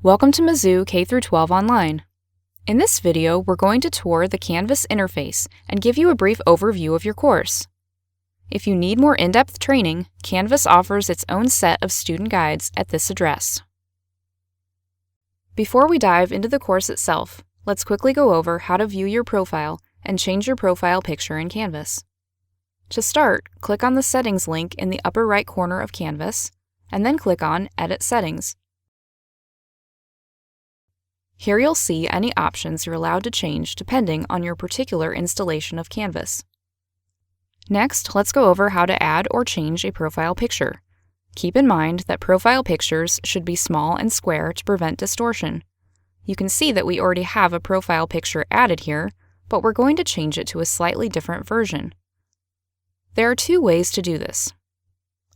Welcome to Mizzou K-12 Online. In this video, we're going to tour the Canvas interface and give you a brief overview of your course. If you need more in-depth training, Canvas offers its own set of student guides at this address. Before we dive into the course itself, let's quickly go over how to view your profile and change your profile picture in Canvas. To start, click on the Settings link in the upper right corner of Canvas, and then click on Edit Settings. Here you'll see any options you're allowed to change depending on your particular installation of Canvas. Next, let's go over how to add or change a profile picture. Keep in mind that profile pictures should be small and square to prevent distortion. You can see that we already have a profile picture added here, but we're going to change it to a slightly different version. There are two ways to do this.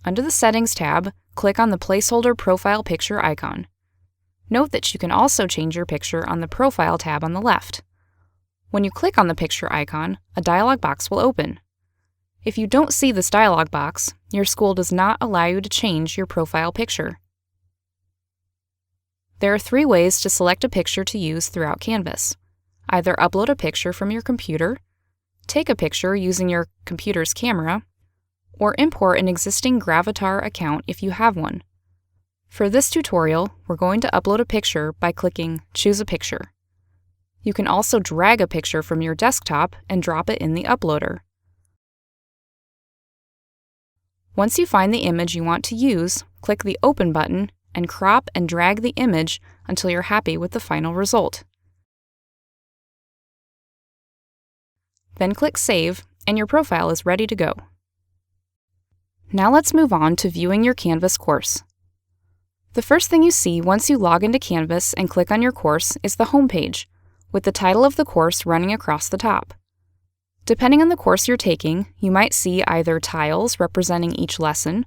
Under the Settings tab, click on the placeholder profile picture icon. Note that you can also change your picture on the Profile tab on the left. When you click on the picture icon, a dialog box will open. If you don't see this dialog box, your school does not allow you to change your profile picture. There are three ways to select a picture to use throughout Canvas. Either upload a picture from your computer, take a picture using your computer's camera, or import an existing Gravatar account if you have one. For this tutorial, we're going to upload a picture by clicking Choose a Picture. You can also drag a picture from your desktop and drop it in the uploader. Once you find the image you want to use, click the Open button and crop and drag the image until you're happy with the final result. Then click Save, and your profile is ready to go. Now let's move on to viewing your Canvas course. The first thing you see once you log into Canvas and click on your course is the home page, with the title of the course running across the top. Depending on the course you're taking, you might see either tiles representing each lesson,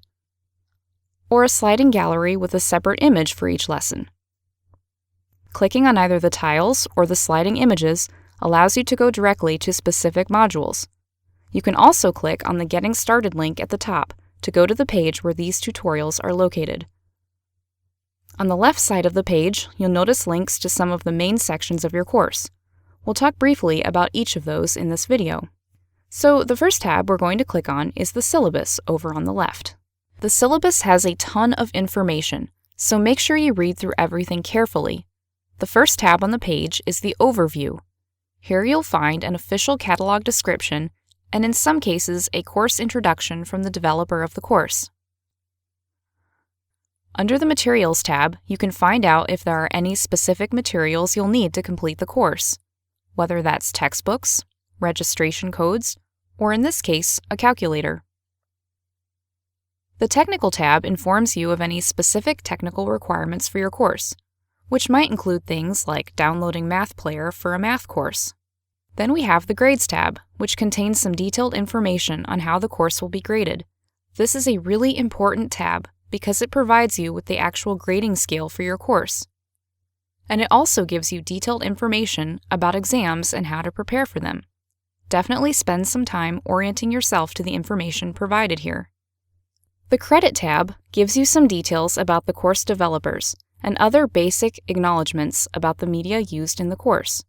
or a sliding gallery with a separate image for each lesson. Clicking on either the tiles or the sliding images allows you to go directly to specific modules. You can also click on the Getting Started link at the top to go to the page where these tutorials are located. On the left side of the page, you'll notice links to some of the main sections of your course. We'll talk briefly about each of those in this video. So the first tab we're going to click on is the Syllabus over on the left. The syllabus has a ton of information, so make sure you read through everything carefully. The first tab on the page is the Overview. Here you'll find an official catalog description and in some cases a course introduction from the developer of the course. Under the Materials tab, you can find out if there are any specific materials you'll need to complete the course, whether that's textbooks, registration codes, or in this case, a calculator. The Technical tab informs you of any specific technical requirements for your course, which might include things like downloading Math Player for a math course. Then we have the Grades tab, which contains some detailed information on how the course will be graded. This is a really important tab because it provides you with the actual grading scale for your course. And it also gives you detailed information about exams and how to prepare for them. Definitely spend some time orienting yourself to the information provided here. The Credit tab gives you some details about the course developers and other basic acknowledgments about the media used in the course.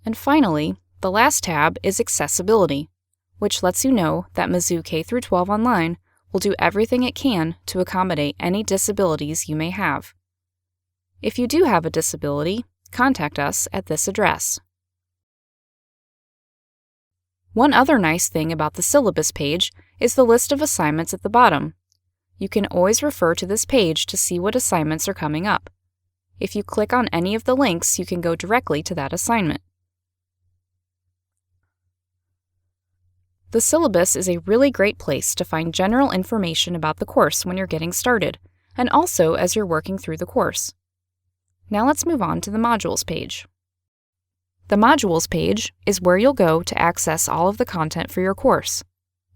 And finally, the last tab is Accessibility, which lets you know that Mizzou K-12 Online will do everything it can to accommodate any disabilities you may have. If you do have a disability, contact us at this address. One other nice thing about the Syllabus page is the list of assignments at the bottom. You can always refer to this page to see what assignments are coming up. If you click on any of the links, you can go directly to that assignment. The syllabus is a really great place to find general information about the course when you're getting started, and also as you're working through the course. Now let's move on to the Modules page. The Modules page is where you'll go to access all of the content for your course: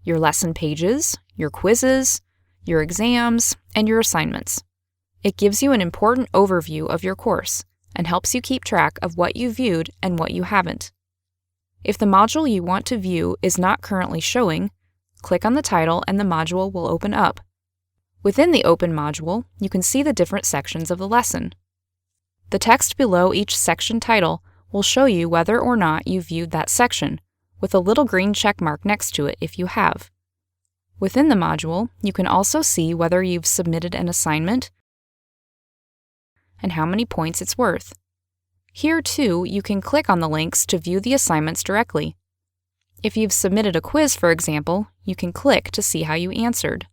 your lesson pages, your quizzes, your exams, and your assignments. It gives you an important overview of your course and helps you keep track of what you viewed and what you haven't. If the module you want to view is not currently showing, click on the title and the module will open up. Within the open module, you can see the different sections of the lesson. The text below each section title will show you whether or not you viewed that section, with a little green check mark next to it if you have. Within the module, you can also see whether you've submitted an assignment and how many points it's worth. Here, too, you can click on the links to view the assignments directly. If you've submitted a quiz, for example, you can click to see how you answered.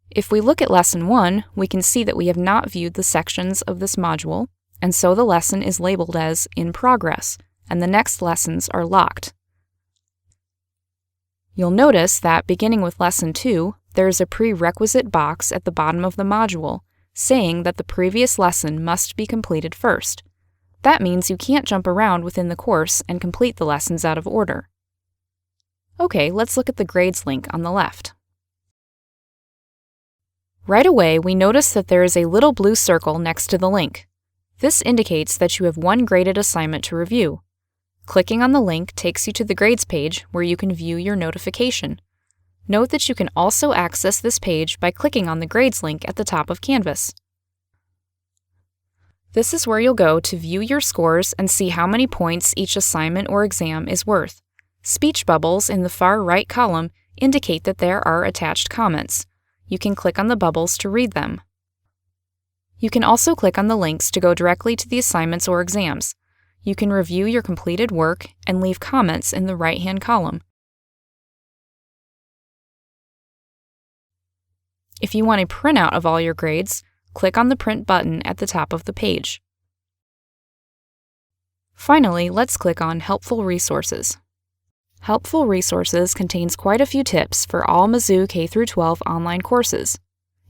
If we look at Lesson 1, we can see that we have not viewed the sections of this module, and so the lesson is labeled as In Progress, and the next lessons are locked. You'll notice that beginning with Lesson 2, there is a prerequisite box at the bottom of the module saying that the previous lesson must be completed first. That means you can't jump around within the course and complete the lessons out of order. Okay, let's look at the grades link on the left. Right away, we notice that there is a little blue circle next to the link. This indicates that you have one graded assignment to review. Clicking on the link takes you to the grades page where you can view your notification. Note that you can also access this page by clicking on the grades link at the top of Canvas. This is where you'll go to view your scores and see how many points each assignment or exam is worth. Speech bubbles in the far right column indicate that there are attached comments. You can click on the bubbles to read them. You can also click on the links to go directly to the assignments or exams. You can review your completed work and leave comments in the right-hand column. If you want a printout of all your grades, click on the Print button at the top of the page. Finally, let's click on Helpful Resources. Helpful Resources contains quite a few tips for all Mizzou K-12 online courses.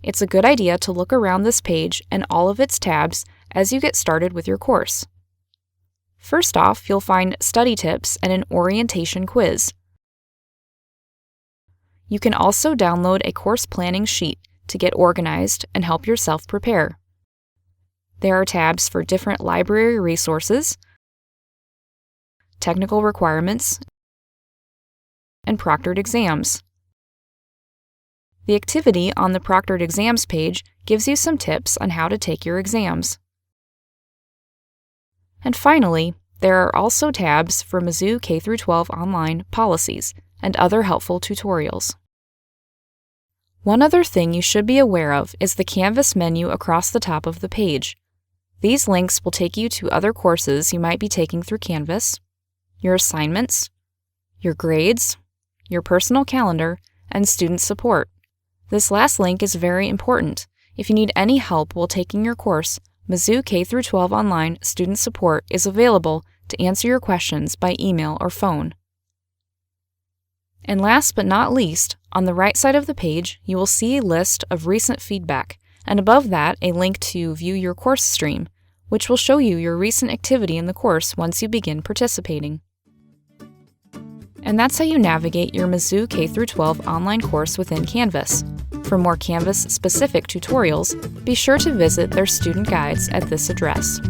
It's a good idea to look around this page and all of its tabs as you get started with your course. First off, you'll find study tips and an orientation quiz. You can also download a course planning sheet to get organized and help yourself prepare. There are tabs for different library resources, technical requirements, and proctored exams. The activity on the proctored exams page gives you some tips on how to take your exams. And finally, there are also tabs for Mizzou K-12 online policies and other helpful tutorials. One other thing you should be aware of is the Canvas menu across the top of the page. These links will take you to other courses you might be taking through Canvas, your assignments, your grades, your personal calendar, and student support. This last link is very important. If you need any help while taking your course, Mizzou K-12 Online Student Support is available to answer your questions by email or phone. And last but not least, on the right side of the page, you will see a list of recent feedback, and above that, a link to view your course stream, which will show you your recent activity in the course once you begin participating. And that's how you navigate your Mizzou K-12 online course within Canvas. For more Canvas-specific tutorials, be sure to visit their student guides at this address.